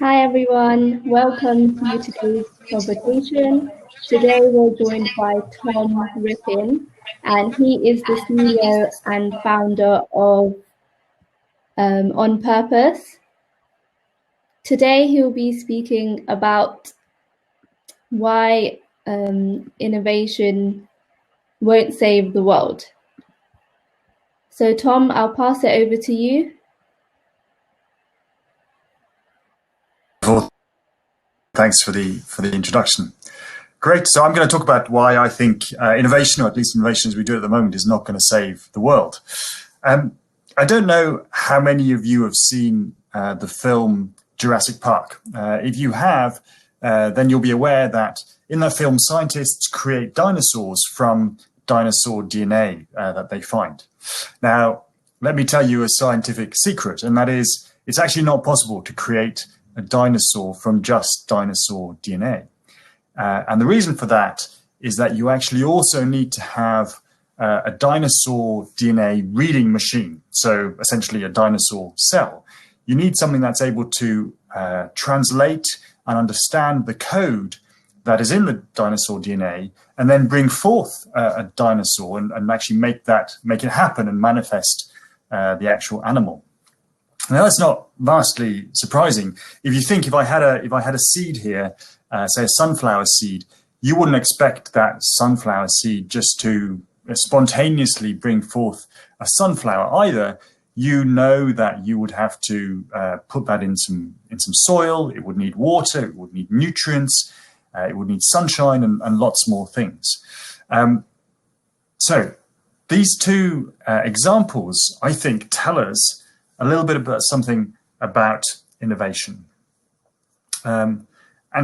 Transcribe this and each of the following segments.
Hi everyone, welcome to today's conversation. Today we're joined by Tom Rippin, and he is the CEO and founder of On Purpose. Today he'll be speaking about why innovation won't save the world. So Tom, I'll pass it over to you. Thanks for the introduction. Great. So I'm going to talk about why I think innovation, or at least innovation as we do it at the moment, is not going to save the world. I don't know how many of you have seen the film Jurassic Park. If you have, then you'll be aware that in that film, scientists create dinosaurs from dinosaur DNA that they find. Now, let me tell you a scientific secret, and that is it's actually not possible to create a dinosaur from just dinosaur DNA. And the reason for that is that you actually also need to have a dinosaur DNA reading machine. So essentially a dinosaur cell. You need something that's able to translate and understand the code that is in the dinosaur DNA and then bring forth a dinosaur and actually make it happen and manifest the actual animal. Now that's not vastly surprising. If you think if I had a seed here, say a sunflower seed, you wouldn't expect that sunflower seed just to spontaneously bring forth a sunflower either. You know that you would have to put that in some soil. It would need water. It would need nutrients. It would need sunshine and lots more things. So these two examples, I think, tell us a little bit about something about innovation. And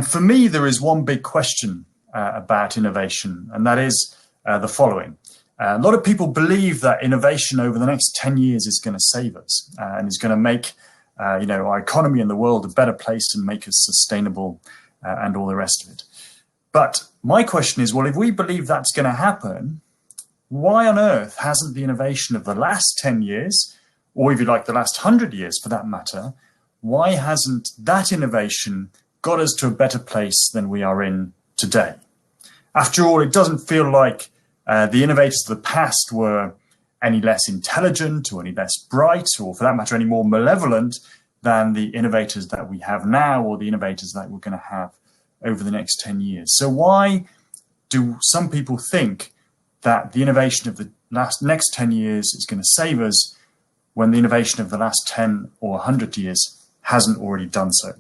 for me, there is one big question about innovation, and that is the following. A lot of people believe that innovation over the next 10 years is going to save us and is going to make our economy and the world a better place and make us sustainable and all the rest of it. But my question is, well, if we believe that's going to happen, why on earth hasn't the innovation of the last 10 years, or if you like, the last 100 years for that matter, why hasn't that innovation got us to a better place than we are in today? After all, it doesn't feel like the innovators of the past were any less intelligent or any less bright, or for that matter, any more malevolent than the innovators that we have now or the innovators that we're going to have over the next 10 years. So why do some people think that the innovation of the next 10 years is going to save us when the innovation of the last 10 or 100 years hasn't already done so?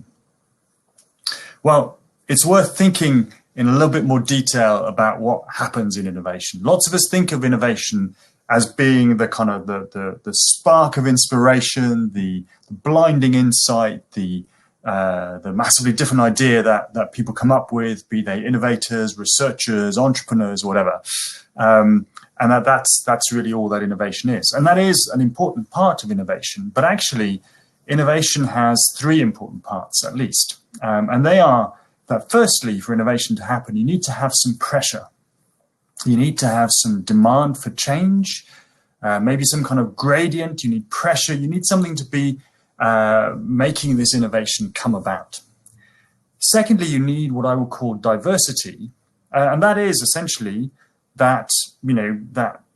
Well, it's worth thinking in a little bit more detail about what happens in innovation. Lots of us think of innovation as being the kind of the spark of inspiration, the blinding insight, the massively different idea that people come up with, be they innovators, researchers, entrepreneurs, whatever. And that's really all that innovation is. And that is an important part of innovation. But actually, innovation has three important parts, at least. And they are that firstly, for innovation to happen, you need to have some pressure. You need to have some demand for change, maybe some kind of gradient. You need pressure. You need something to be making this innovation come about. Secondly, you need what I will call diversity. And that is essentially that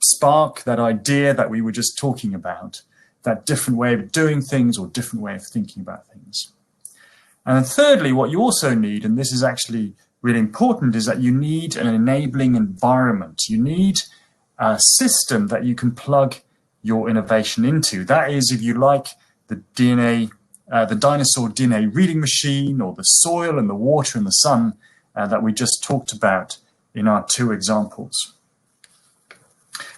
spark, that idea that we were just talking about, that different way of doing things or different way of thinking about things. And then thirdly, what you also need, and this is actually really important, is that you need an enabling environment. You need a system that you can plug your innovation into. That is, if you like, the dinosaur DNA reading machine, or the soil and the water and the sun that we just talked about in our two examples.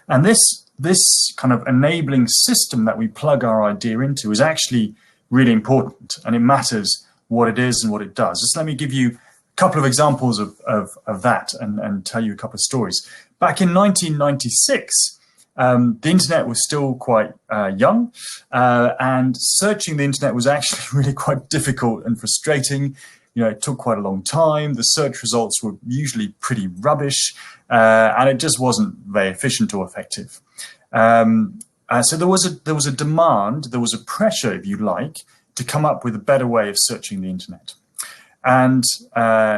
And this kind of enabling system that we plug our idea into is actually really important, and it matters what it is and what it does. Just let me give you a couple of examples of that and tell you a couple of stories. Back in 1996, the internet was still quite young, and searching the internet was actually really quite difficult and frustrating. It took quite a long time. The search results were usually pretty rubbish, and it just wasn't very efficient or effective. So there was a demand, there was a pressure, if you like, to come up with a better way of searching the internet. And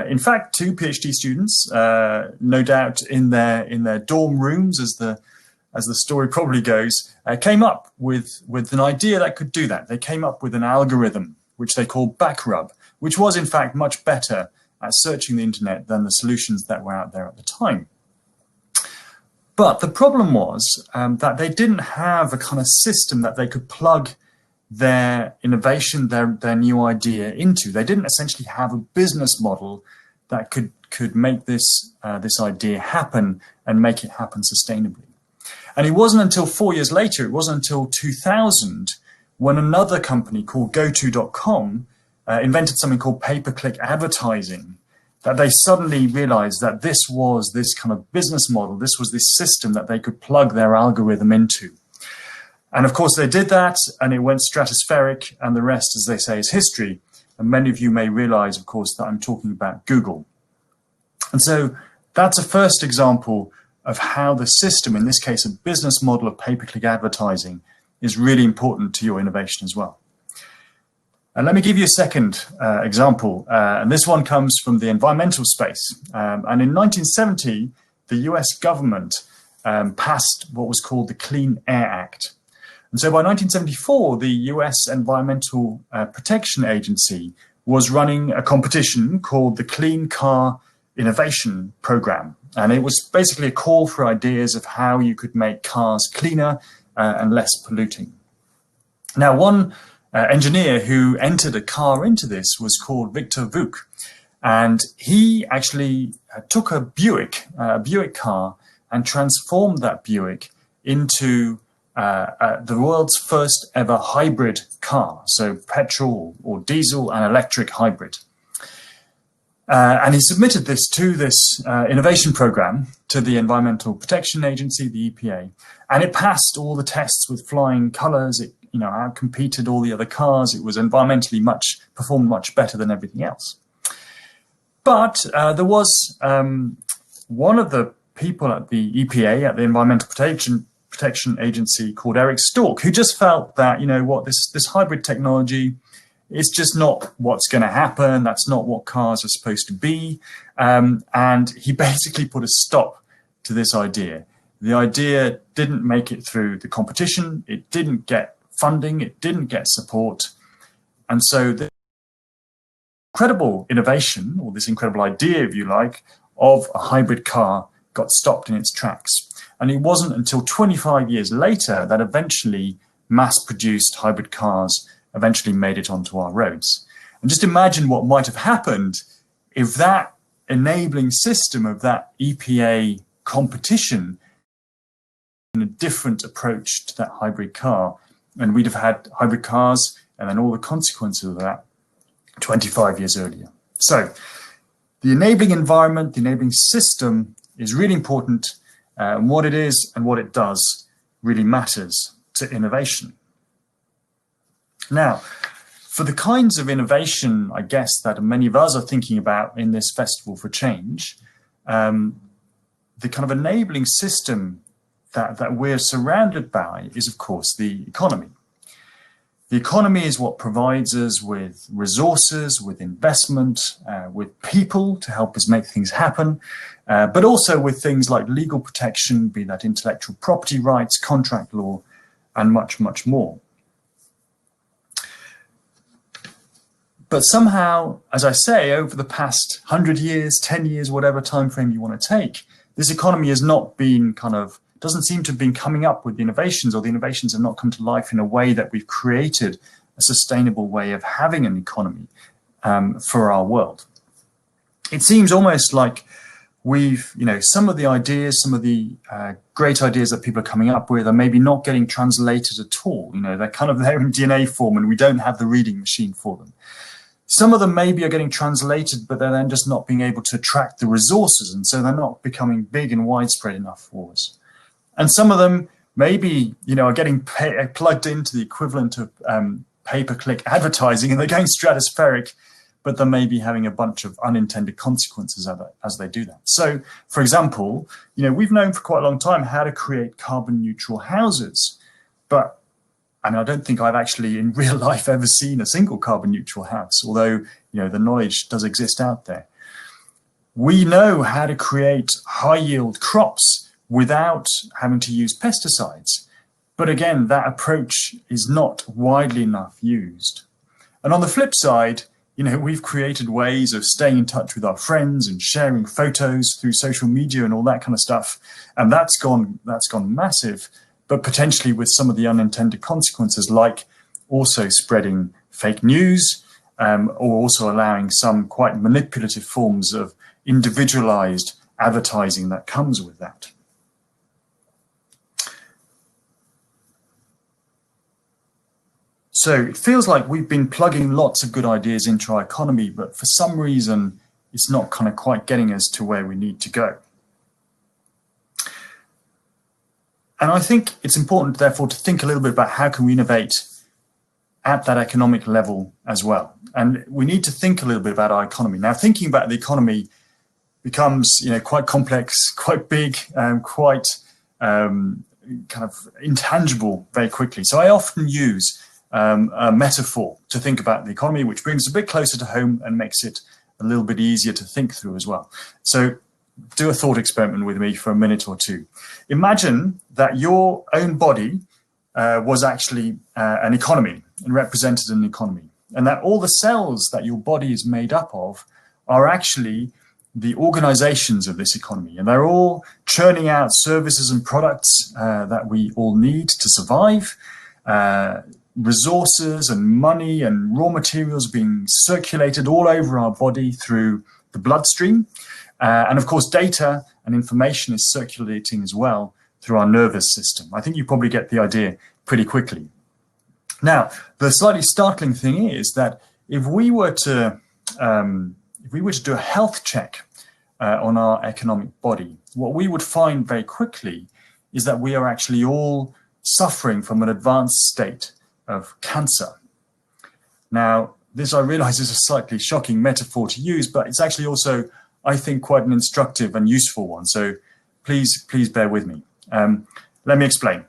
in fact, 2 PhD students, no doubt in their dorm rooms, as the story probably goes, came up with an idea that could do that. They came up with an algorithm which they called backrub, which was in fact much better at searching the internet than the solutions that were out there at the time. But the problem was that they didn't have a kind of system that they could plug their innovation, their new idea into. They didn't essentially have a business model that could make this idea happen and make it happen sustainably. And it wasn't until 4 years later, it wasn't until 2000, when another company called GoTo.com invented something called pay-per-click advertising, that they suddenly realized that this was this kind of business model, this was this system that they could plug their algorithm into. And of course they did that, and it went stratospheric, and the rest, as they say, is history. And many of you may realize, of course, that I'm talking about Google. And so that's a first example of how the system, in this case, a business model of pay-per-click advertising, is really important to your innovation as well. And let me give you a second example, and this one comes from the environmental space. And in 1970, the US government passed what was called the Clean Air Act. And so by 1974, the US Environmental Protection Agency was running a competition called the Clean Car Innovation Program. And it was basically a call for ideas of how you could make cars cleaner and less polluting. Now, one engineer who entered a car into this was called Victor Vuk. And he actually took a Buick car, and transformed that Buick into the world's first ever hybrid car. So petrol or diesel and electric hybrid. And he submitted this to this innovation program to the Environmental Protection Agency, the EPA, and it passed all the tests with flying colors. It outcompeted all the other cars. It was environmentally performed much better than everything else. But there was one of the people at the EPA, at the Environmental Protection Agency, called Eric Stork, who just felt that, this hybrid technology is just not what's going to happen. That's not what cars are supposed to be. And he basically put a stop to this idea. The idea didn't make it through the competition. It didn't get funding. It didn't get support. And so the incredible innovation, or this incredible idea, if you like, of a hybrid car got stopped in its tracks. And it wasn't until 25 years later that eventually mass-produced hybrid cars eventually made it onto our roads. And just imagine what might have happened if that enabling system of that EPA competition in a different approach to that hybrid car, and we'd have had hybrid cars and then all the consequences of that 25 years earlier. So the enabling environment, the enabling system is really important, and what it is and what it does really matters to innovation. Now, for the kinds of innovation, I guess, that many of us are thinking about in this Festival for Change, the kind of enabling system that we're surrounded by is, of course, the economy. The economy is what provides us with resources, with investment, with people to help us make things happen, but also with things like legal protection, be that intellectual property rights, contract law, and much, much more. But somehow, as I say, over the past 100 years, 10 years, whatever time frame you want to take, this economy has not been doesn't seem to have been coming up with the innovations, or the innovations have not come to life in a way that we've created a sustainable way of having an economy for our world. It seems almost like we've, some of the ideas, some of the great ideas that people are coming up with are maybe not getting translated at all. They're kind of there in DNA form and we don't have the reading machine for them. Some of them maybe are getting translated, but they're then just not being able to attract the resources, and so they're not becoming big and widespread enough for us. And some of them maybe, are getting plugged into the equivalent of pay-per-click advertising, and they're going stratospheric, but they're maybe having a bunch of unintended consequences as they do that. So, for example, we've known for quite a long time how to create carbon neutral houses, but And I don't think I've actually in real life ever seen a single carbon neutral house, although the knowledge does exist out there. We know how to create high yield crops without having to use pesticides. But again, that approach is not widely enough used. And on the flip side, we've created ways of staying in touch with our friends and sharing photos through social media and all that kind of stuff. And that's gone massive, but potentially with some of the unintended consequences, like also spreading fake news, or also allowing some quite manipulative forms of individualized advertising that comes with that. So it feels like we've been plugging lots of good ideas into our economy, but for some reason, it's not kind of quite getting us to where we need to go. And I think it's important, therefore, to think a little bit about how can we innovate at that economic level as well. And we need to think a little bit about our economy. Now, thinking about the economy becomes, quite complex, quite big, quite kind of intangible very quickly. So I often use a metaphor to think about the economy, which brings us a bit closer to home and makes it a little bit easier to think through as well. So do a thought experiment with me for a minute or two. Imagine that your own body was actually an economy and represented an economy, and that all the cells that your body is made up of are actually the organizations of this economy, and they're all churning out services and products that we all need to survive. Resources and money and raw materials being circulated all over our body through the bloodstream. And of course, data and information is circulating as well through our nervous system. I think you probably get the idea pretty quickly. Now, the slightly startling thing is that if we were to do a health check on our economic body, what we would find very quickly is that we are actually all suffering from an advanced state of cancer. Now, this I realize is a slightly shocking metaphor to use, but it's actually also, I think, quite an instructive and useful one. So please bear with me. Let me explain.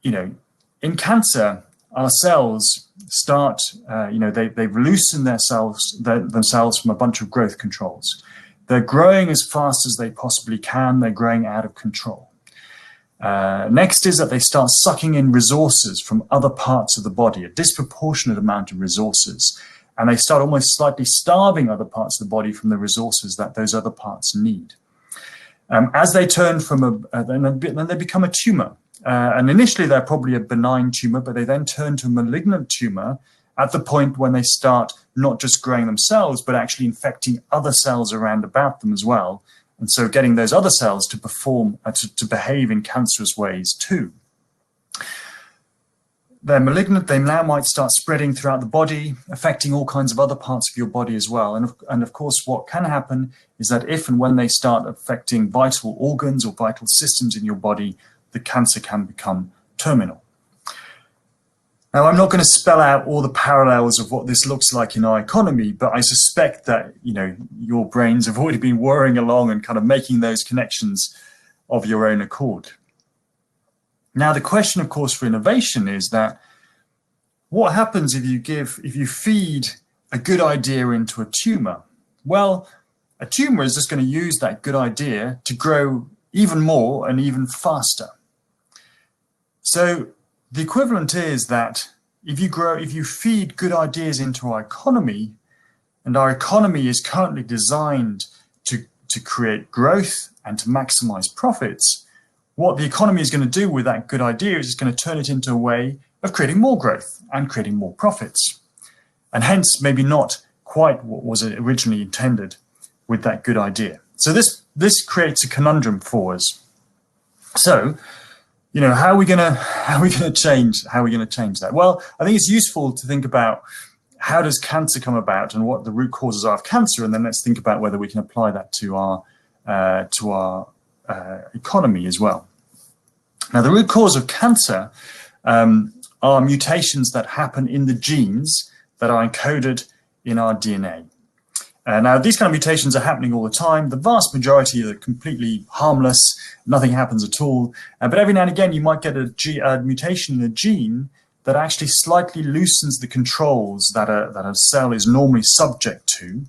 In cancer, our cells start, they've loosened themselves from a bunch of growth controls. They're growing as fast as they possibly can. They're growing out of control. Next is that they start sucking in resources from other parts of the body, a disproportionate amount of resources, and they start almost slightly starving other parts of the body from the resources that those other parts need. As they turn from then they become a tumor, and initially they're probably a benign tumor, but they then turn to a malignant tumor at the point when they start not just growing themselves, but actually infecting other cells around about them as well. And so getting those other cells to perform, to behave in cancerous ways too. They're malignant, they now might start spreading throughout the body, affecting all kinds of other parts of your body as well. And of course, what can happen is that if and when they start affecting vital organs or vital systems in your body, the cancer can become terminal. Now, I'm not going to spell out all the parallels of what this looks like in our economy, but I suspect that, your brains have already been whirring along and kind of making those connections of your own accord. Now, the question, of course, for innovation is that what happens if you feed a good idea into a tumor? Well, a tumor is just going to use that good idea to grow even more and even faster. So the equivalent is that if you feed good ideas into our economy, and our economy is currently designed to create growth and to maximize profits, what the economy is going to do with that good idea is it's going to turn it into a way of creating more growth and creating more profits. And hence, maybe not quite what was originally intended with that good idea. So this creates a conundrum for us. So, how are we going to change that? Well, I think it's useful to think about how does cancer come about and what the root causes are of cancer, and then let's think about whether we can apply that to our economy as well. Now, the root cause of cancer are mutations that happen in the genes that are encoded in our DNA. Now, these kind of mutations are happening all the time. The vast majority are completely harmless. Nothing happens at all. But every now and again, you might get a mutation in a gene that actually slightly loosens the controls that a cell is normally subject to.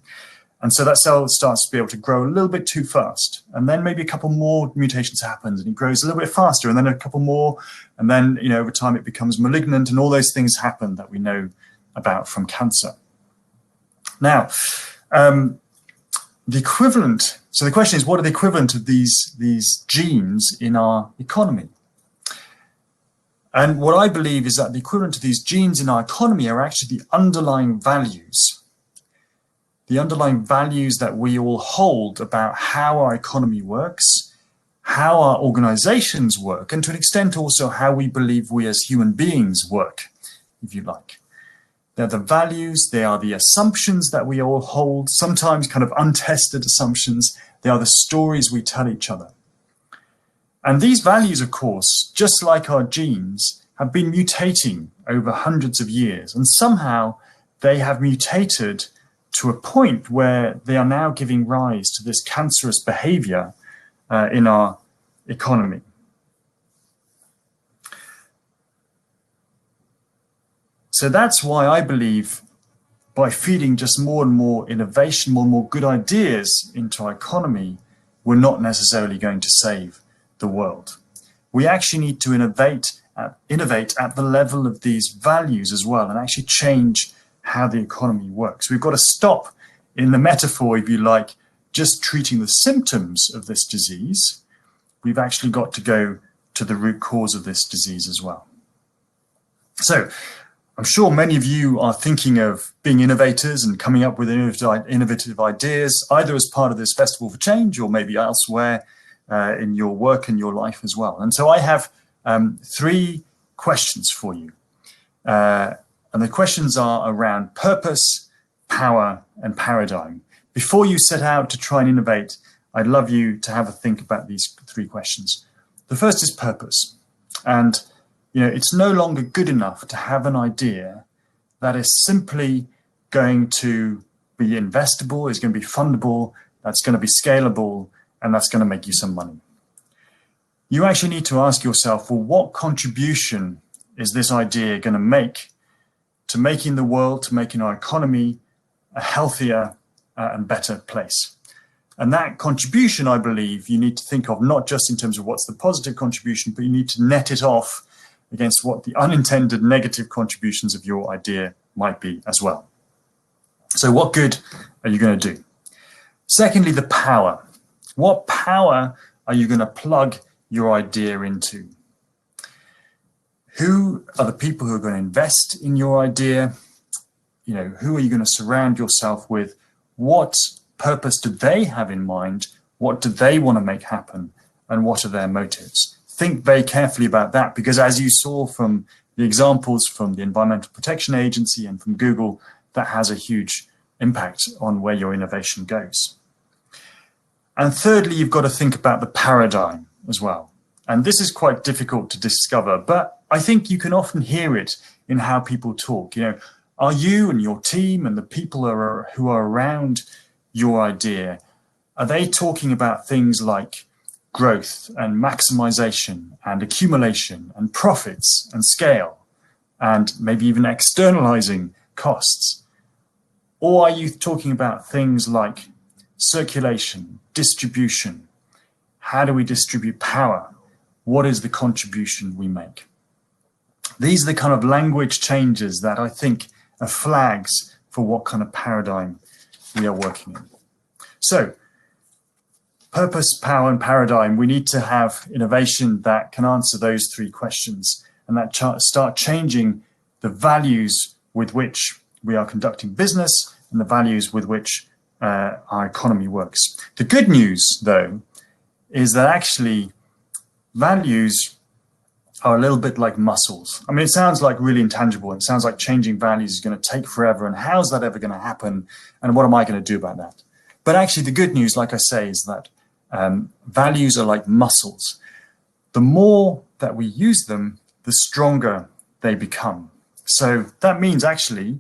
And so that cell starts to be able to grow a little bit too fast. And then maybe a couple more mutations happens and it grows a little bit faster, and then a couple more. And then, over time it becomes malignant, and all those things happen that we know about from cancer. Now, the equivalent, so the question is, what are the equivalent of these genes in our economy? And what I believe is that the equivalent of these genes in our economy are actually the underlying values. The underlying values that we all hold about how our economy works, how our organizations work, and to an extent also how we believe we as human beings work, if you like. They're the values, they are the assumptions that we all hold, sometimes kind of untested assumptions. They are the stories we tell each other. And these values, of course, just like our genes, have been mutating over hundreds of years. And somehow they have mutated to a point where they are now giving rise to this cancerous behavior in our economy. So that's why I believe by feeding just more and more innovation, more and more good ideas into our economy, we're not necessarily going to save the world. We actually need to innovate at the level of these values as well, and actually change how the economy works. We've got to stop, in the metaphor, if you like, just treating the symptoms of this disease. We've actually got to go to the root cause of this disease as well. So I'm sure many of you are thinking of being innovators and coming up with innovative ideas, either as part of this Festival for Change or maybe elsewhere in your work and your life as well. And so I have 3 questions for you. And the questions are around purpose, power, and paradigm. Before you set out to try and innovate, I'd love you to have a think about these 3 questions. The first is purpose. And it's no longer good enough to have an idea that is simply going to be investable, is going to be fundable, that's going to be scalable, and that's going to make you some money. You actually need to ask yourself, well, what contribution is this idea going to make to making the world, to making our economy a healthier and better place? And that contribution, I believe, you need to think of not just in terms of what's the positive contribution, but you need to net it off against what the unintended negative contributions of your idea might be as well. So what good are you going to do? Secondly, the power. What power are you going to plug your idea into? Who are the people who are going to invest in your idea? Who are you going to surround yourself with? What purpose do they have in mind? What do they want to make happen? And what are their motives? Think very carefully about that, because as you saw from the examples from the Environmental Protection Agency and from Google, that has a huge impact on where your innovation goes. And thirdly, you've got to think about the paradigm as well. And this is quite difficult to discover, but I think you can often hear it in how people talk. Are you and your team and the people who are around your idea, are they talking about things like growth and maximization and accumulation and profits and scale and maybe even externalizing costs? Or are you talking about things like circulation, distribution? How do we distribute power? What is the contribution we make? These are the kind of language changes that I think are flags for what kind of paradigm we are working in. So, purpose, power, and paradigm, we need to have innovation that can answer those 3 questions and that start changing the values with which we are conducting business and the values with which our economy works. The good news, though, is that actually values are a little bit like muscles. I mean, it sounds like really intangible. It sounds like changing values is going to take forever. And how's that ever going to happen? And what am I going to do about that? But actually, the good news, like I say, is that values are like muscles. The more that we use them, the stronger they become. So that means actually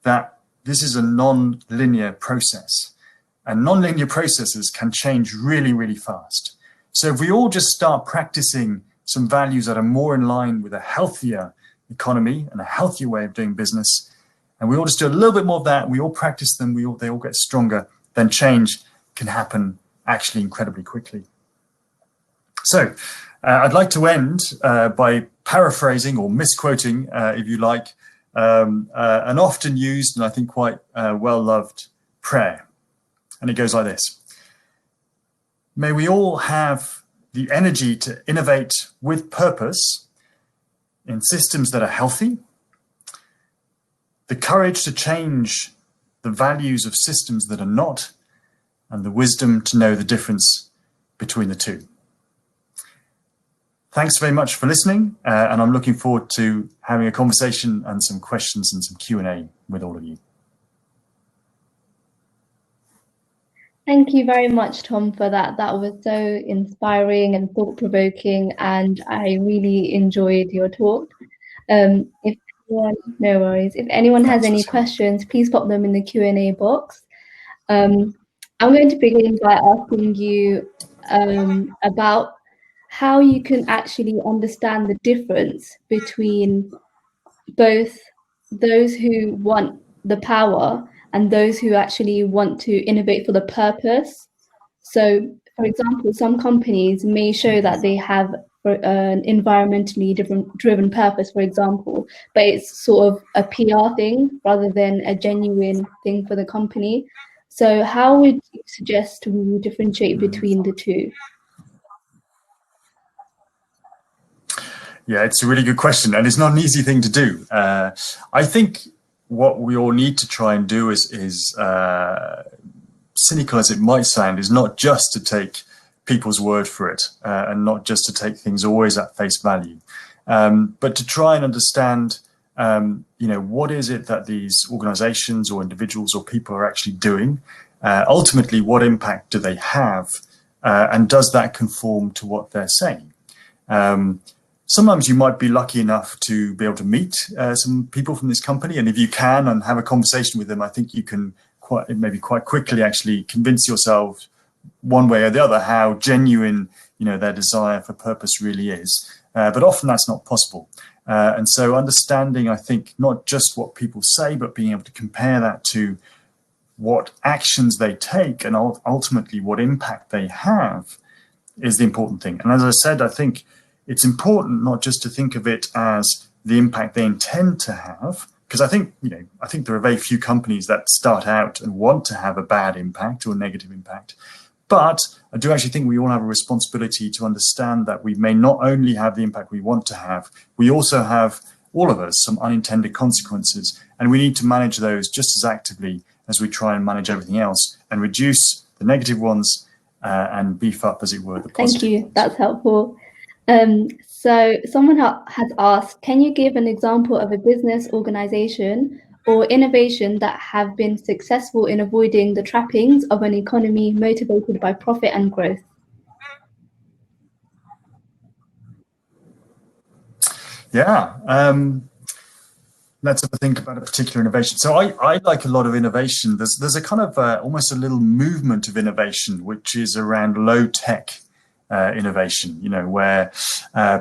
that this is a non-linear process. And non-linear processes can change really, really fast. So if we all just start practicing some values that are more in line with a healthier economy and a healthier way of doing business, and we all just do a little bit more of that, we all practice them, they all get stronger, then change can happen actually incredibly quickly. So I'd like to end by paraphrasing or misquoting, if you like, an often used and I think quite well-loved prayer. And it goes like this. May we all have the energy to innovate with purpose in systems that are healthy, the courage to change the values of systems that are not, and the wisdom to know the difference between the two. Thanks very much for listening, and I'm looking forward to having a conversation and some questions and some Q&A with all of you. Thank you very much, Tom, for that. That was so inspiring and thought-provoking, and I really enjoyed your talk. No worries. If anyone has any questions, please pop them in the Q&A box. I'm going to begin by asking you about how you can actually understand the difference between both those who want the power and those who actually want to innovate for the purpose. So, for example, some companies may show that they have an environmentally driven purpose, for example, but it's sort of a PR thing rather than a genuine thing for the company. So how would you suggest we differentiate between the two? Yeah, it's a really good question, and it's not an easy thing to do. I think what we all need to try and do is cynical as it might sound, is not just to take people's word for it and not just to take things always at face value, but to try and understand, what is it that these organizations or individuals or people are actually doing? Ultimately, what impact do they have? And does that conform to what they're saying? Sometimes you might be lucky enough to be able to meet some people from this company, and if you can and have a conversation with them, I think you can quite quickly actually convince yourself one way or the other how genuine their desire for purpose really is. But often that's not possible. And so understanding, I think, not just what people say, but being able to compare that to what actions they take and ultimately what impact they have is the important thing. And as I said, I think it's important not just to think of it as the impact they intend to have, because I think there are very few companies that start out and want to have a bad impact or a negative impact. But I do actually think we all have a responsibility to understand that we may not only have the impact we want to have, we also have, all of us, some unintended consequences, and we need to manage those just as actively as we try and manage everything else and reduce the negative ones and beef up, as it were, the positive. Thank you. That's helpful. So someone has asked, can you give an example of a business, organization, or innovation that have been successful in avoiding the trappings of an economy motivated by profit and growth? Yeah, let's have a think about a particular innovation. So I like a lot of innovation. There's a kind of almost a little movement of innovation, which is around low-tech innovation, where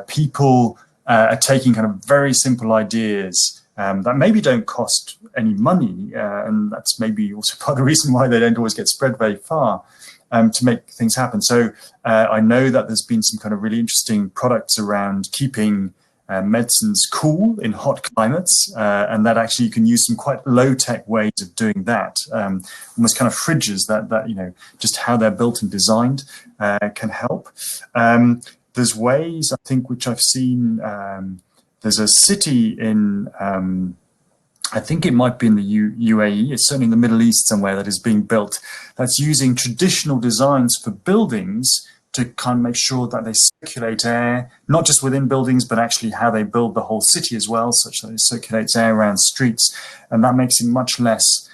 people are taking kind of very simple ideas that maybe don't cost any money, and that's maybe also part of the reason why they don't always get spread very far, to make things happen. So I know that there's been some kind of really interesting products around keeping medicines cool in hot climates, and that actually you can use some quite low-tech ways of doing that, almost kind of fridges that just how they're built and designed can help. There's ways, I think, which I've seen. There's a city in, I think it might be in the UAE, it's certainly in the Middle East somewhere, that is being built, that's using traditional designs for buildings to kind of make sure that they circulate air, not just within buildings, but actually how they build the whole city as well, such that it circulates air around streets. And that makes it much less,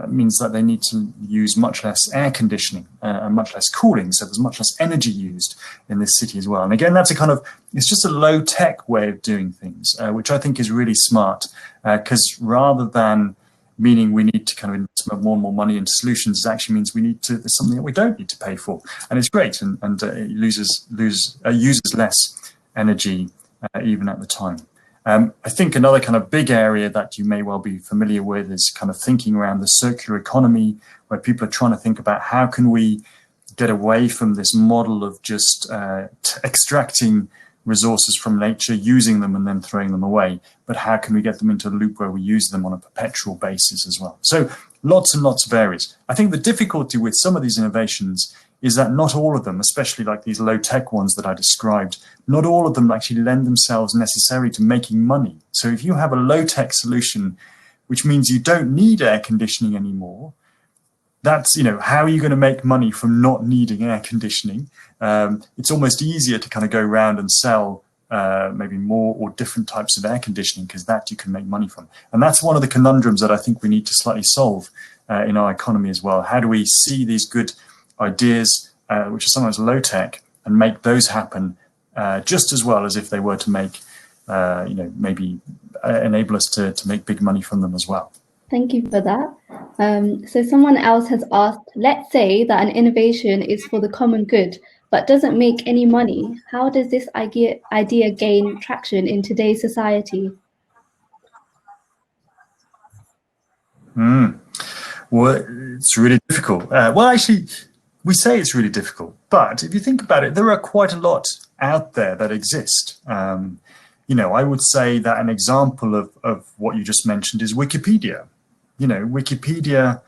means that they need to use much less air conditioning and much less cooling. So there's much less energy used in this city as well. And again, that's it's just a low tech way of doing things, which I think is really smart, because rather than meaning we need to kind of invest more and more money into solutions, it actually means there's something that we don't need to pay for. And it's great, and it uses less energy even at the time. I think another kind of big area that you may well be familiar with is kind of thinking around the circular economy, where people are trying to think about how can we get away from this model of just extracting resources from nature, using them and then throwing them away, but how can we get them into a loop where we use them on a perpetual basis as well? So lots and lots of areas. I think the difficulty with some of these innovations is that not all of them, especially like these low-tech ones that I described, not all of them actually lend themselves necessarily to making money. So if you have a low-tech solution, which means you don't need air conditioning anymore, that's, how are you going to make money from not needing air conditioning? It's almost easier to kind of go around and sell maybe more or different types of air conditioning, because that you can make money from. And that's one of the conundrums that I think we need to slightly solve in our economy as well. How do we see these good ideas, which are sometimes low tech, and make those happen just as well as if they were to make, maybe enable us to make big money from them as well? Thank you for that. So someone else has asked, let's say that an innovation is for the common good, but doesn't make any money. How does this idea gain traction in today's society? Well, it's really difficult. Well, actually, we say it's really difficult, but if you think about it, there are quite a lot out there that exist. I would say that an example of what you just mentioned is Wikipedia. Wikipedia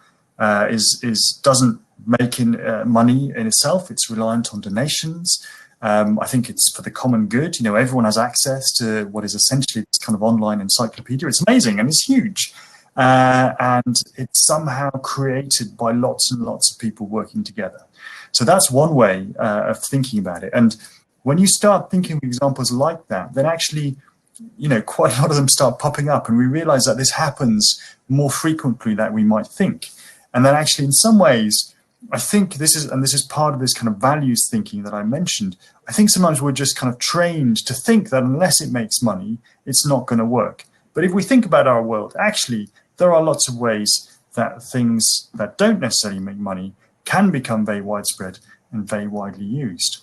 doesn't make money in itself. It's reliant on donations. I think it's for the common good. Everyone has access to what is essentially this kind of online encyclopedia. It's amazing and it's huge. And it's somehow created by lots and lots of people working together. So that's one way of thinking about it. And when you start thinking of examples like that, then actually, quite a lot of them start popping up, and we realize that this happens more frequently than we might think. And then actually, in some ways, I think this is part of this kind of values thinking that I mentioned. I think sometimes we're just kind of trained to think that unless it makes money, it's not going to work. But if we think about our world, actually, there are lots of ways that things that don't necessarily make money can become very widespread and very widely used.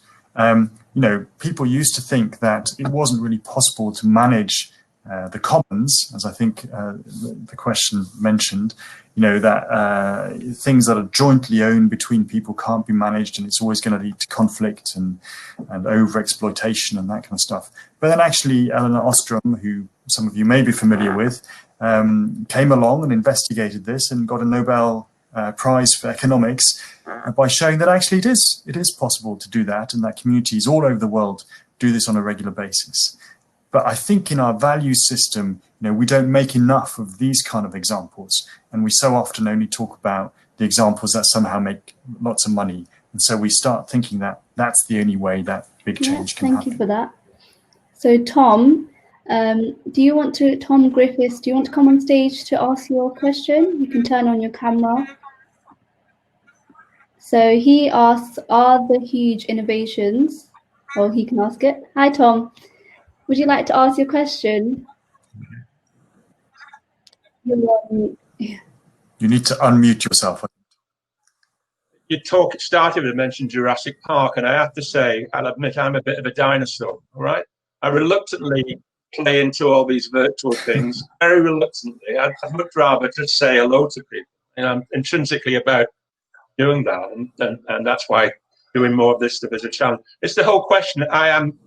People used to think that it wasn't really possible to manage the commons, as I think the question mentioned, that things that are jointly owned between people can't be managed, and it's always going to lead to conflict and over-exploitation and that kind of stuff. But then actually Eleanor Ostrom, who some of you may be familiar with, came along and investigated this and got a Nobel Prize for economics by showing that actually it is possible to do that, and that communities all over the world do this on a regular basis. But I think in our value system, we don't make enough of these kind of examples, and we so often only talk about the examples that somehow make lots of money. And so we start thinking that that's the only way that big change can happen. Thank you for that. So Tom, Tom Griffiths, do you want to come on stage to ask your question? You can turn on your camera. So he asks, are the huge innovations, well, he can ask it. Hi, Tom. Would you like to ask your question? You need to unmute yourself. Your talk started with mention Jurassic Park, and I have to say, I'll admit I'm a bit of a dinosaur, all right? I reluctantly play into all these virtual things, very reluctantly. I'd much rather just say hello to people, and I'm intrinsically about doing that, and that's why doing more of this stuff is a challenge. It's the whole question. I am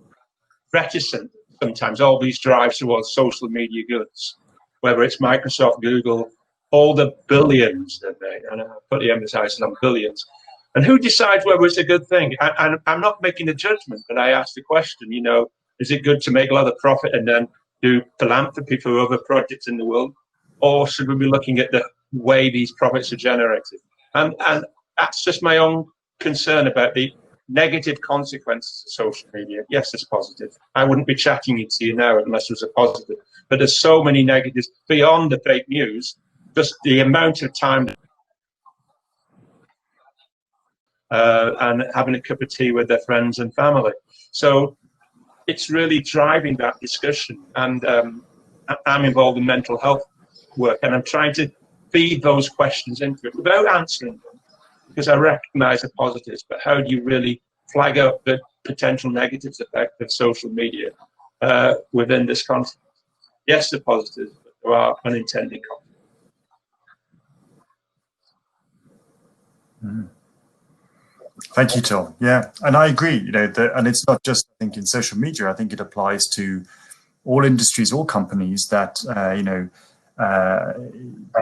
reticent sometimes, all these drives towards social media goods, whether it's Microsoft, Google, all the billions that and I put the emphasis on billions. And who decides whether it's a good thing? I'm not making a judgment, but I ask the question, is it good to make a lot of profit and then do philanthropy for other projects in the world? Or should we be looking at the way these profits are generated? And that's just my own concern about the negative consequences of social media. Yes, it's positive. I wouldn't be chatting to you now unless it was a positive. But there's so many negatives beyond the fake news, just the amount of time and having a cup of tea with their friends and family. So it's really driving that discussion. And I'm involved in mental health work, and I'm trying to feed those questions into it without answering them, because I recognize the positives, but how do you really flag up the potential negatives effect of social media within this context? Yes, the positives, but there are unintended consequences. Thank you, Tom. Yeah, and I agree. And it's not just, I think, in social media. I think it applies to all industries, all companies that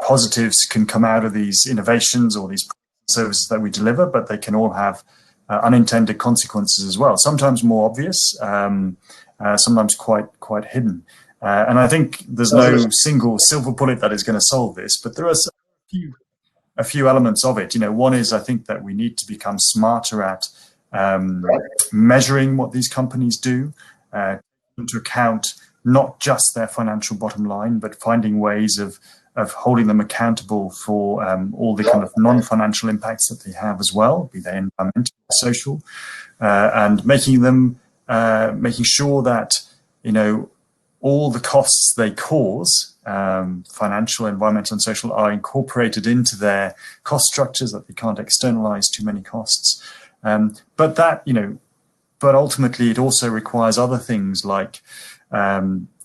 positives can come out of these innovations or these services that we deliver, but they can all have unintended consequences as well. Sometimes more obvious, sometimes quite hidden. And I think there's no single silver bullet that is going to solve this, but there are a few elements of it. One is, I think that we need to become smarter at measuring what these companies do, into account not just their financial bottom line, but finding ways of holding them accountable for all the kind of non-financial impacts that they have as well, be they environmental or social, and making sure that all the costs they cause, financial, environmental, and social, are incorporated into their cost structures, that they can't externalize too many costs. But ultimately, it also requires other things like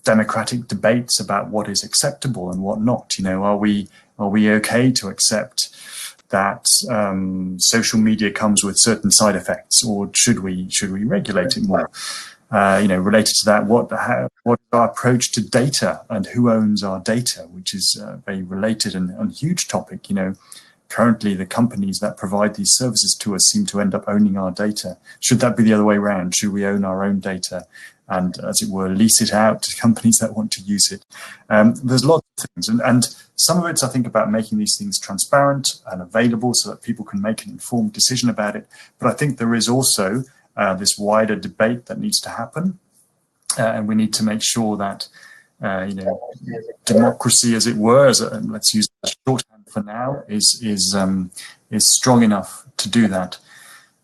democratic debates about what is acceptable and what not. Are we okay to accept that social media comes with certain side effects, or should we regulate it more? Related to that, what is our approach to data and who owns our data, which is a very related and huge topic. Currently, the companies that provide these services to us seem to end up owning our data. Should that be the other way around? Should we own our own data and, as it were, lease it out to companies that want to use it? There's lots of things, and some of it's, I think, about making these things transparent and available so that people can make an informed decision about it. But I think there is also this wider debate that needs to happen, and we need to make sure that democracy, as it were, let's use a shorthand for now, is strong enough to do that.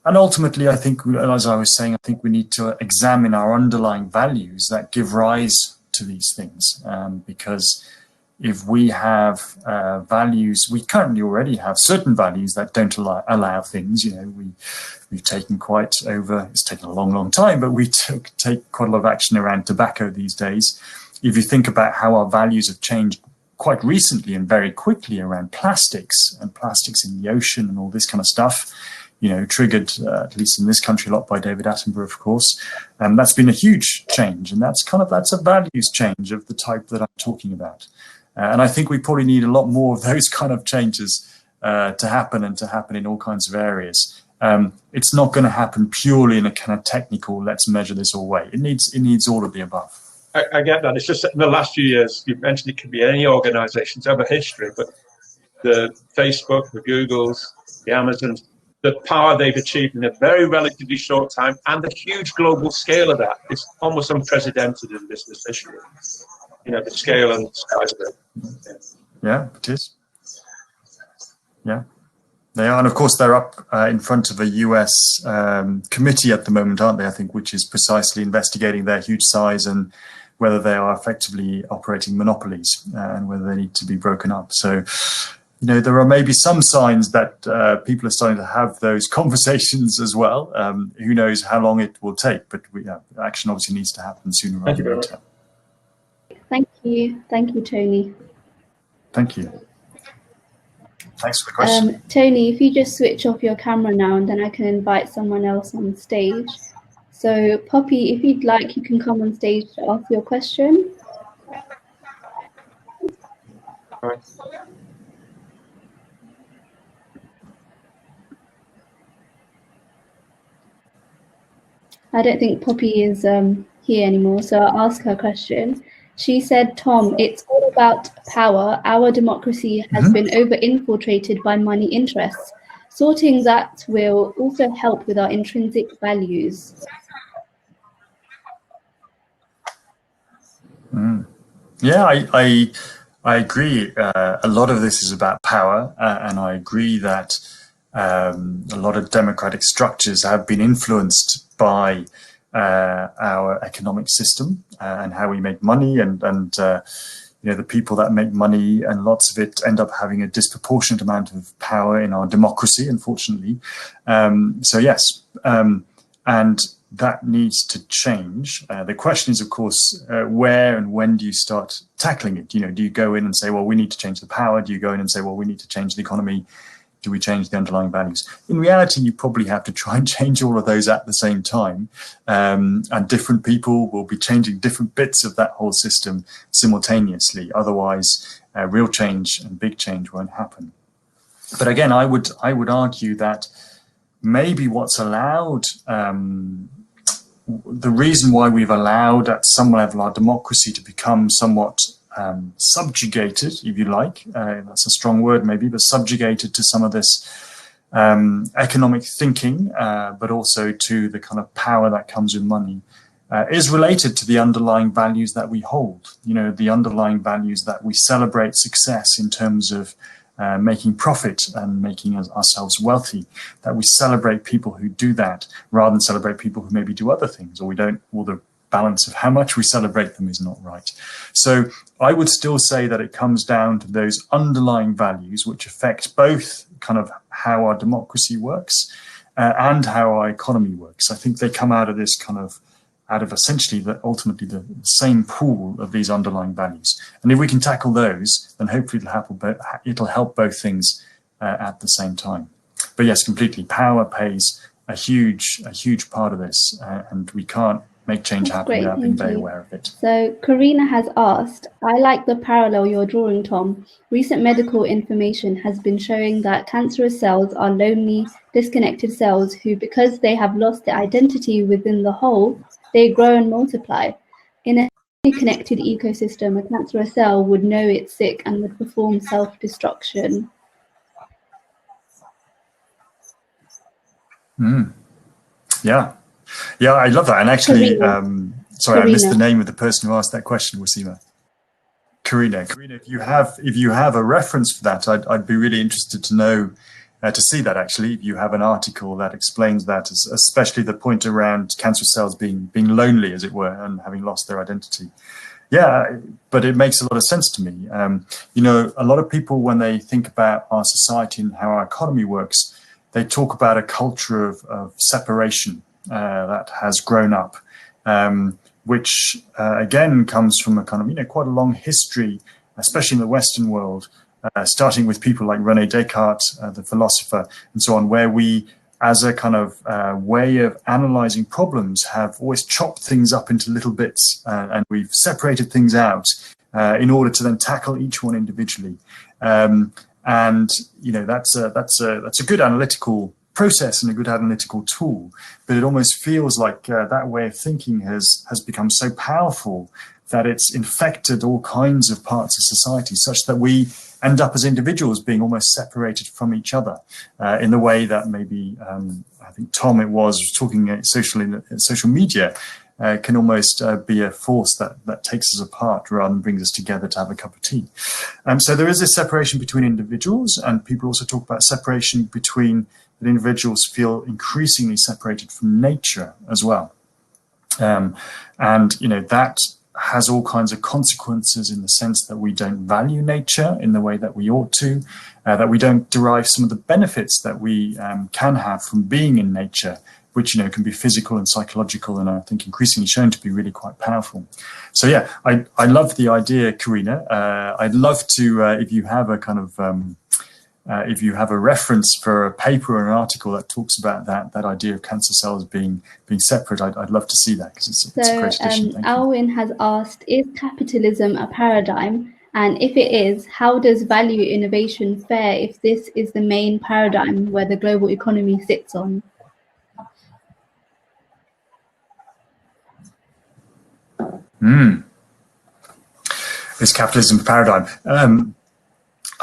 And ultimately, I think, as I was saying, I think we need to examine our underlying values that give rise to these things, because if we have values, we currently already have certain values that don't allow things. We've taken it's taken a long time, but we take quite a lot of action around tobacco these days. If you think about how our values have changed quite recently and very quickly around plastics in the ocean and all this kind of stuff, triggered, at least in this country, a lot by David Attenborough, of course. That's been a huge change, and that's a values change of the type that I'm talking about. And I think we probably need a lot more of those kind of changes to happen in all kinds of areas. It's not going to happen purely in a kind of technical, let's measure this all way. It needs all of the above. I get that. It's just that in the last few years, you've mentioned it could be any organizations over history, but the Facebook, the Googles, the Amazons, the power they've achieved in a very relatively short time, and the huge global scale of that is almost unprecedented in business history. The scale and size of it. Yeah, it is. Yeah, they are. And of course, they're up in front of a US committee at the moment, aren't they? I think, which is precisely investigating their huge size and whether they are effectively operating monopolies and whether they need to be broken up. So, there are maybe some signs that people are starting to have those conversations as well. Who knows how long it will take, but action obviously needs to happen sooner rather than later. Thank you, Tony. Thank you. Thanks for the question. Tony, if you just switch off your camera now, and then I can invite someone else on stage. So, Poppy, if you'd like, you can come on stage to ask your question. All right. I don't think Poppy is here anymore, so I'll ask her question. She said, Tom, it's all about power. Our democracy has been over-infiltrated by money interests. Sorting that will also help with our intrinsic values. Yeah, I agree. A lot of this is about power, and I agree that a lot of democratic structures have been influenced by our economic system and how we make money, and the people that make money, and lots of it end up having a disproportionate amount of power in our democracy, unfortunately. So yes, and that needs to change. The question is, of course, where and when do you start tackling it? Do you go in and say, well, we need to change the power? Do you go in and say, well, we need to change the economy? Do we change the underlying values? In reality, you probably have to try and change all of those at the same time. And different people will be changing different bits of that whole system simultaneously. Otherwise, real change and big change won't happen. But again, I would argue that maybe what's allowed, the reason why we've allowed at some level our democracy to become somewhat subjugated, if you like, that's a strong word maybe, but subjugated to some of this economic thinking, but also to the kind of power that comes with money, is related to the underlying values that we hold, the underlying values that we celebrate success in terms of making profit and making ourselves wealthy, that we celebrate people who do that rather than celebrate people who maybe do other things, or we don't, or the balance of how much we celebrate them is not right. So I would still say that it comes down to those underlying values which affect both kind of how our democracy works and how our economy works. I think they come out of this kind of essentially ultimately the same pool of these underlying values. And if we can tackle those, then hopefully it'll help both things at the same time. But yes, completely, power plays a huge part of this, and we can't make change happen without being very aware of it. So Karina has asked, I like the parallel you're drawing, Tom. Recent medical information has been showing that cancerous cells are lonely, disconnected cells who, because they have lost their identity within the whole, they grow and multiply. In a connected ecosystem, a cancerous cell would know it's sick and would perform self-destruction. Yeah, I love that. And actually, sorry, Karina. I missed the name of the person who asked that question, Wasima. Karina, if you have a reference for that, I'd be really interested to know, to see that actually, if you have an article that explains that, especially the point around cancer cells being lonely, as it were, and having lost their identity. Yeah, but it makes a lot of sense to me. A lot of people, when they think about our society and how our economy works, they talk about a culture of separation that has grown up, which again comes from a kind of quite a long history, especially in the Western world, starting with people like René Descartes, the philosopher, and so on, where we, as a kind of way of analyzing problems, have always chopped things up into little bits, and we've separated things out in order to then tackle each one individually. And that's a good analytical process and a good analytical tool, but it almost feels like that way of thinking has become so powerful that it's infected all kinds of parts of society, such that we end up as individuals being almost separated from each other in the way that maybe I think Tom was talking social media can almost be a force that takes us apart rather than brings us together to have a cup of tea. So there is this separation between individuals, and people also talk about separation between that individuals feel increasingly separated from nature as well. And that has all kinds of consequences in the sense that we don't value nature in the way that we ought to, that we don't derive some of the benefits that we can have from being in nature, which can be physical and psychological, and I think increasingly shown to be really quite powerful. So yeah, I love the idea, Karina. I'd love to, if you have a kind of, if you have a reference for a paper or an article that talks about that idea of cancer cells being separate, I'd love to see that, because it's a great addition. Thank you. Alwyn has asked, is capitalism a paradigm? And if it is, how does value innovation fare if this is the main paradigm where the global economy sits on? Is capitalism a paradigm?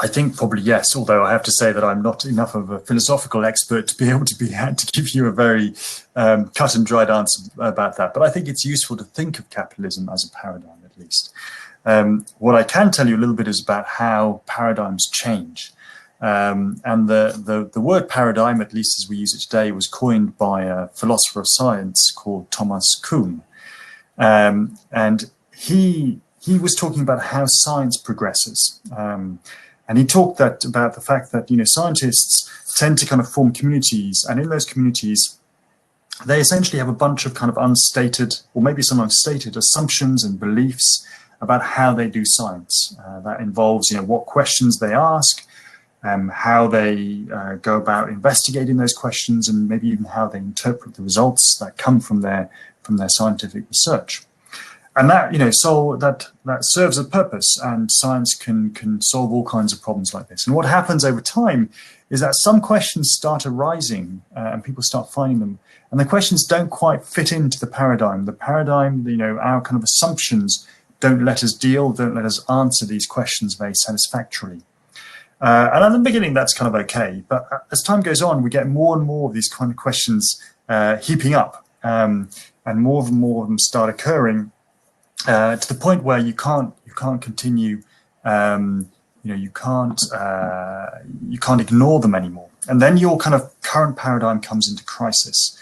I think probably yes, although I have to say that I'm not enough of a philosophical expert to be able to give you a very cut and dried answer about that. But I think it's useful to think of capitalism as a paradigm, at least. What I can tell you a little bit is about how paradigms change. And the word paradigm, at least as we use it today, was coined by a philosopher of science called Thomas Kuhn. And he was talking about how science progresses. And he talked about the fact that, scientists tend to kind of form communities, and in those communities, they essentially have a bunch of kind of unstated, or maybe sometimes stated, assumptions and beliefs about how they do science. That involves, what questions they ask, how they go about investigating those questions, and maybe even how they interpret the results that come from their scientific research. And that, that serves a purpose, and science can solve all kinds of problems like this. And what happens over time is that some questions start arising, and people start finding them, and the questions don't quite fit into the paradigm. The paradigm, our kind of assumptions don't let us answer these questions very satisfactorily. And at the beginning, that's kind of okay. But as time goes on, we get more and more of these kind of questions heaping up, and more of them start occurring to the point where you can't continue. You can't ignore them anymore. And then your kind of current paradigm comes into crisis.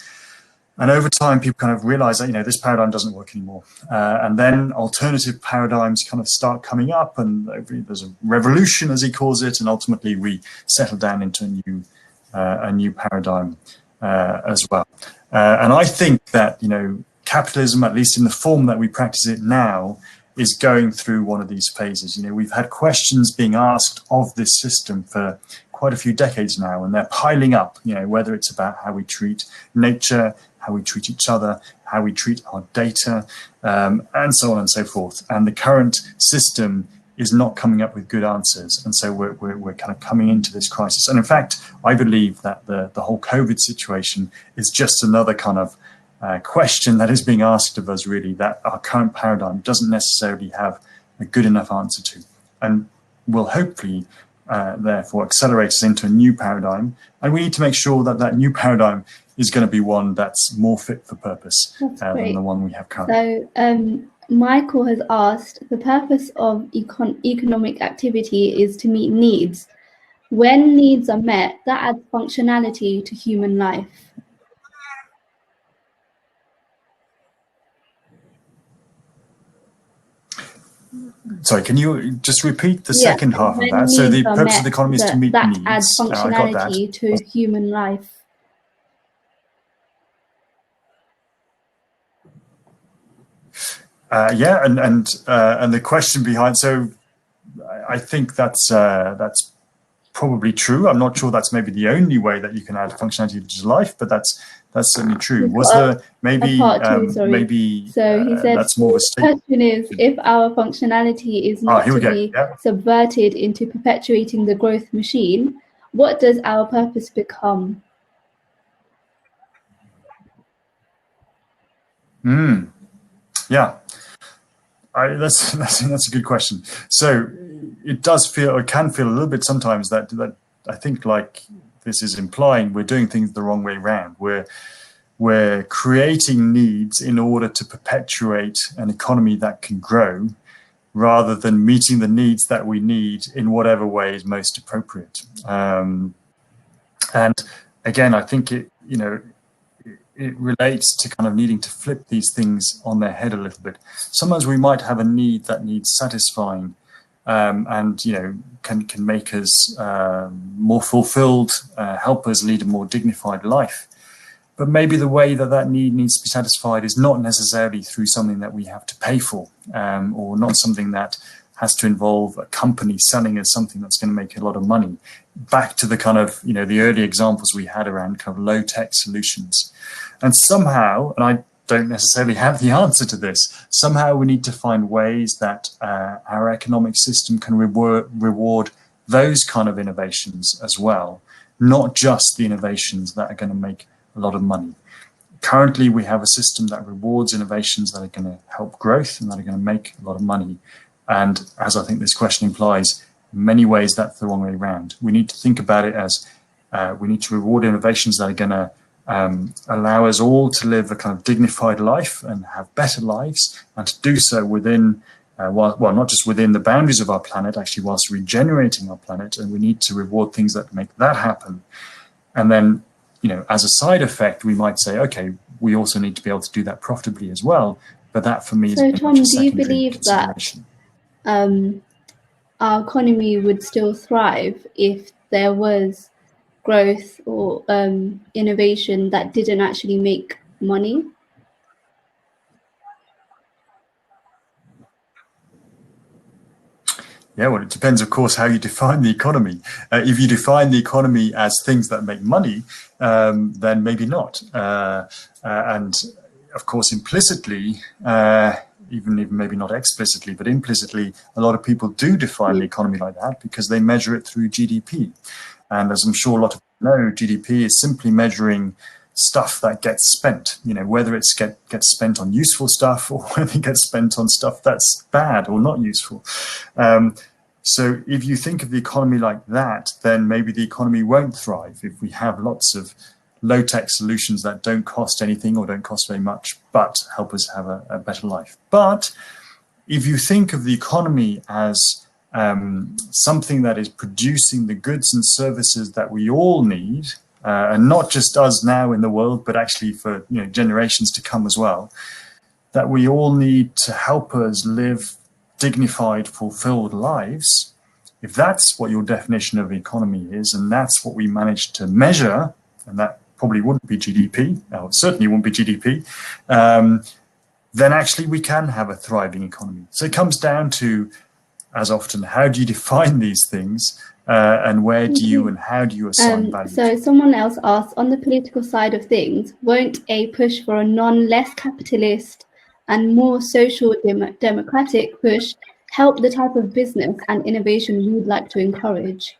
And over time, people kind of realize that, this paradigm doesn't work anymore. And then alternative paradigms kind of start coming up, and there's a revolution, as he calls it, and ultimately we settle down into a new paradigm as well. And I think that, capitalism, at least in the form that we practice it now, is going through one of these phases. We've had questions being asked of this system for quite a few decades now, and they're piling up, whether it's about how we treat nature, how we treat each other, how we treat our data, and so on and so forth. And the current system is not coming up with good answers. And so we're kind of coming into this crisis. And in fact, I believe that the whole COVID situation is just another kind of question that is being asked of us, really, that our current paradigm doesn't necessarily have a good enough answer to, and will hopefully therefore accelerate us into a new paradigm. And we need to make sure that that new paradigm is going to be one that's more fit for purpose than the one we have currently. So Michael has asked, the purpose of economic activity is to meet needs. When needs are met, that adds functionality to human life. Sorry, can you just repeat the second half of that? So the purpose of the economy is to meet needs. That adds functionality to human life. Yeah, and the question behind, so I think that's probably true. I'm not sure that's maybe the only way that you can add functionality to life, but that's certainly true. Was there maybe so he said, that's more of a statement. The question is, if our functionality is not to be subverted into perpetuating the growth machine, what does our purpose become? Yeah, that's a good question. So it does feel, or can feel a little bit sometimes that I think, like this is implying, we're doing things the wrong way around. We're creating needs in order to perpetuate an economy that can grow, rather than meeting the needs that we need in whatever way is most appropriate. And again, I think it relates to kind of needing to flip these things on their head a little bit. Sometimes we might have a need that needs satisfying, and can make us more fulfilled, help us lead a more dignified life. But maybe the way that need needs to be satisfied is not necessarily through something that we have to pay for, or not something that has to involve a company selling us something that's going to make a lot of money. Back to the kind of, the early examples we had around kind of low-tech solutions. And somehow, and I don't necessarily have the answer to this, somehow we need to find ways that our economic system can reward those kind of innovations as well, not just the innovations that are going to make a lot of money. Currently, we have a system that rewards innovations that are going to help growth and that are going to make a lot of money. And as I think this question implies, in many ways, that's the wrong way around. We need to think about it as we need to reward innovations that are going to allow us all to live a kind of dignified life and have better lives, and to do so within, not just within the boundaries of our planet, actually whilst regenerating our planet. And we need to reward things that make that happen. And then, as a side effect, we might say, okay, we also need to be able to do that profitably as well. But that for me is so, Tom, do you believe that our economy would still thrive if there was growth or innovation that didn't actually make money? Yeah, well, it depends, of course, how you define the economy. If you define the economy as things that make money, then maybe not. And of course, implicitly, even maybe not explicitly, but implicitly, a lot of people do define the economy like that because they measure it through GDP. And as I'm sure a lot of people know, GDP is simply measuring stuff that gets spent, whether it gets spent on useful stuff or whether it gets spent on stuff that's bad or not useful. So if you think of the economy like that, then maybe the economy won't thrive if we have lots of low-tech solutions that don't cost anything or don't cost very much, but help us have a better life. But if you think of the economy as something that is producing the goods and services that we all need, and not just us now in the world, but actually for generations to come as well, that we all need to help us live dignified, fulfilled lives. If that's what your definition of economy is, and that's what we manage to measure, and that probably wouldn't be GDP, or certainly wouldn't be GDP, then actually we can have a thriving economy. So it comes down to, as often, how do you define these things? And where do you and how do you assign value? So someone else asked, on the political side of things, won't a push for a less capitalist and more social democratic push help the type of business and innovation you'd like to encourage?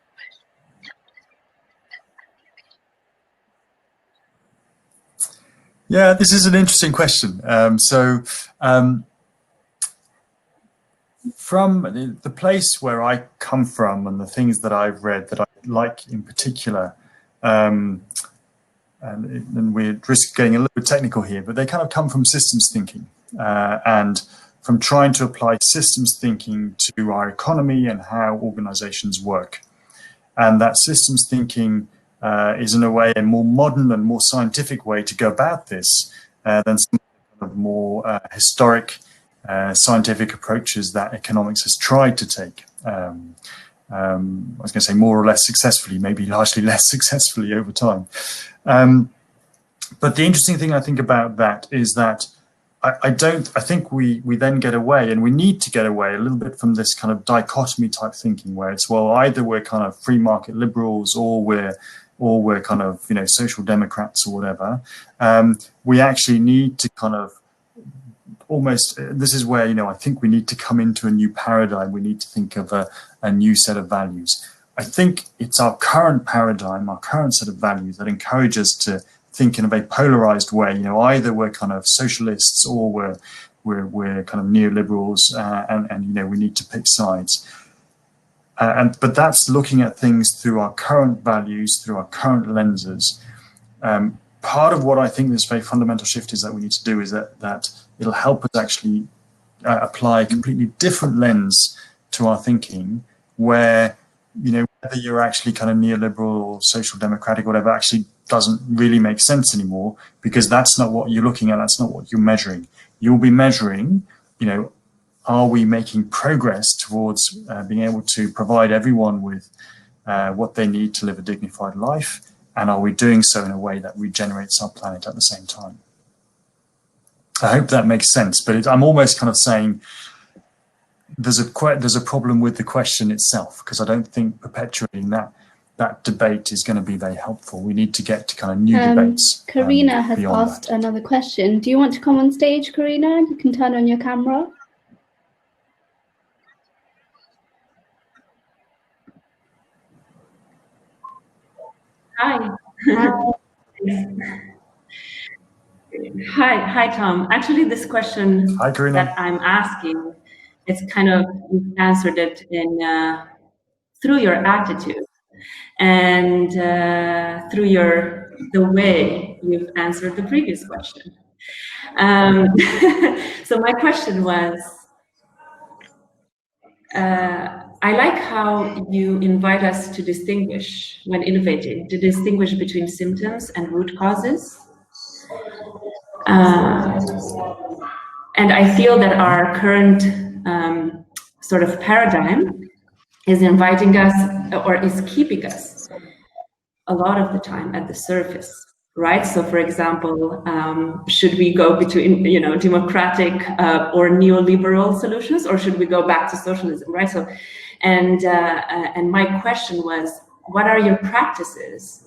Yeah, this is an interesting question. From the place where I come from and the things that I've read that I like in particular, and we're risk getting a little bit technical here, but they kind of come from systems thinking and from trying to apply systems thinking to our economy and how organizations work. And that systems thinking is in a way a more modern and more scientific way to go about this than some kind of more historic scientific approaches that economics has tried to take. I was going to say more or less successfully, maybe largely less successfully over time. But the interesting thing I think about that is that I think we then get away, and we need to get away a little bit from this kind of dichotomy type thinking where it's, well, either we're kind of free market liberals or we're kind of, social democrats or whatever. We actually need to kind of this is where, I think we need to come into a new paradigm. We need to think of a new set of values. I think it's our current paradigm, our current set of values that encourage us to think in a very polarized way. Either we're kind of socialists or we're kind of neoliberals, and we need to pick sides. But that's looking at things through our current values, through our current lenses. Part of what I think this very fundamental shift is that we need to do is that it'll help us actually apply a completely different lens to our thinking, where, whether you're actually kind of neoliberal or social democratic or whatever actually doesn't really make sense anymore, because that's not what you're looking at, that's not what you're measuring. You'll be measuring, are we making progress towards being able to provide everyone with what they need to live a dignified life? And are we doing so in a way that regenerates our planet at the same time? I hope that makes sense, but I'm almost kind of saying there's a problem with the question itself, because I don't think perpetuating that debate is going to be very helpful. We need to get to kind of new debates. Karina has asked another question. Do you want to come on stage, Karina? You can turn on your camera. Hi. Hi, Tom. Actually, this question that I'm asking, it's kind of, you've answered it through your attitude and through the way you've answered the previous question. So my question was, I like how you invite us to distinguish, when innovating, to distinguish between symptoms and root causes. And I feel that our current sort of paradigm is inviting us, or is keeping us a lot of the time at the surface right? So, for example, should we go between, democratic or neoliberal solutions, or should we go back to socialism, right? So, and my question was, what are your practices?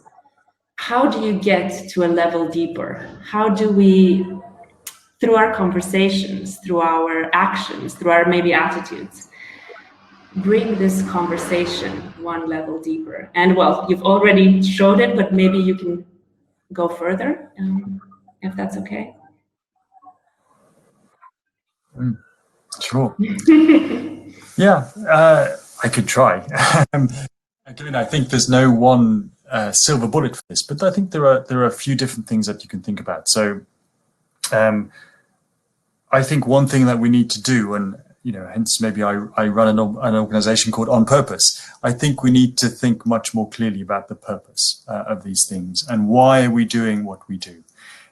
How do you get to a level deeper? How do we, through our conversations, through our actions, through our maybe attitudes, bring this conversation one level deeper? And well, you've already showed it, but maybe you can go further, if that's okay. Sure. Yeah, I could try. Again, I think there's no one silver bullet for this, but I think there are a few different things that you can think about. So I think one thing that we need to do, and hence maybe I run an organization called On Purpose. I think we need to think much more clearly about the purpose of these things and why are we doing what we do.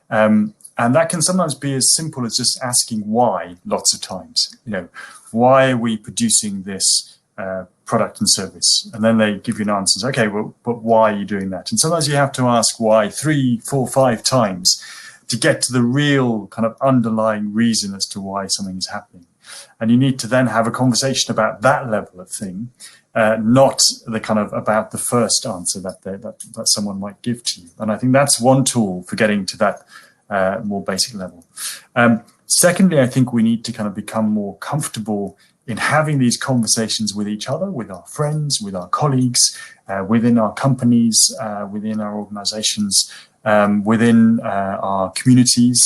And that can sometimes be as simple as just asking why lots of times. Why are we producing this product and service? And then they give you an answer. Okay, well, but why are you doing that? And sometimes you have to ask why 3, 4, 5 times to get to the real kind of underlying reason as to why something is happening. And you need to then have a conversation about that level of thing, not the kind of about the first answer that someone might give to you. And I think that's one tool for getting to that more basic level. Secondly, I think we need to kind of become more comfortable in having these conversations with each other, with our friends, with our colleagues, within our companies, within our organizations, within our communities,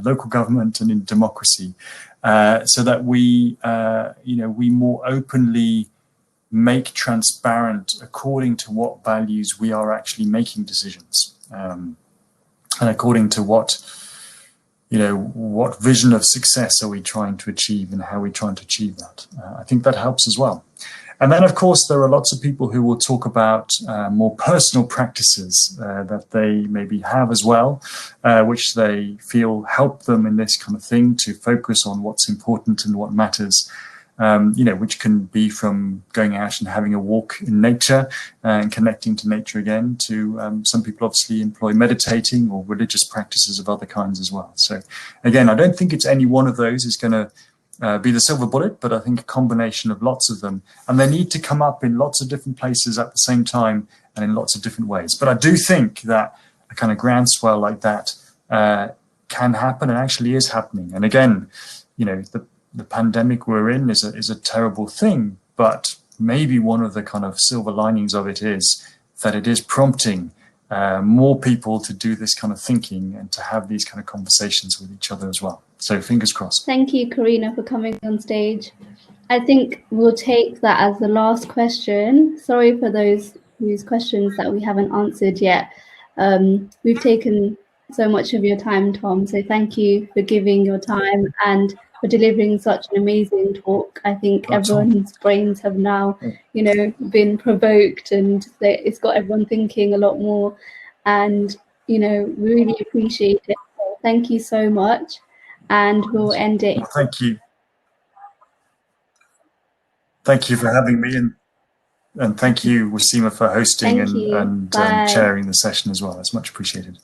local government, and in democracy, so that we more openly make transparent according to what values we are actually making decisions, and according to what vision of success are we trying to achieve and how are we trying to achieve that. I think that helps as well. And then, of course, there are lots of people who will talk about more personal practices that they maybe have as well, which they feel help them in this kind of thing to focus on what's important and what matters, which can be from going out and having a walk in nature and connecting to nature again to some people obviously employ meditating or religious practices of other kinds as well. So again, I don't think it's any one of those is going to be the silver bullet, but I think a combination of lots of them, and they need to come up in lots of different places at the same time and in lots of different ways. But I do think that a kind of groundswell like that can happen and actually is happening. And again, the pandemic we're in is a terrible thing, but maybe one of the kind of silver linings of it is that it is prompting more people to do this kind of thinking and to have these kind of conversations with each other as well. So fingers crossed. Thank you, Karina, for coming on stage. I think we'll take that as the last question. Sorry for those whose questions that we haven't answered yet. We've taken so much of your time, Tom. So thank you for giving your time and for delivering such an amazing talk. I think everyone's brains have now, been provoked, and it's got everyone thinking a lot more. And, we really appreciate it. So thank you so much. And we'll end it. Thank you. Thank you for having me, and thank you, Wasima, for hosting and chairing the session as well. It's much appreciated.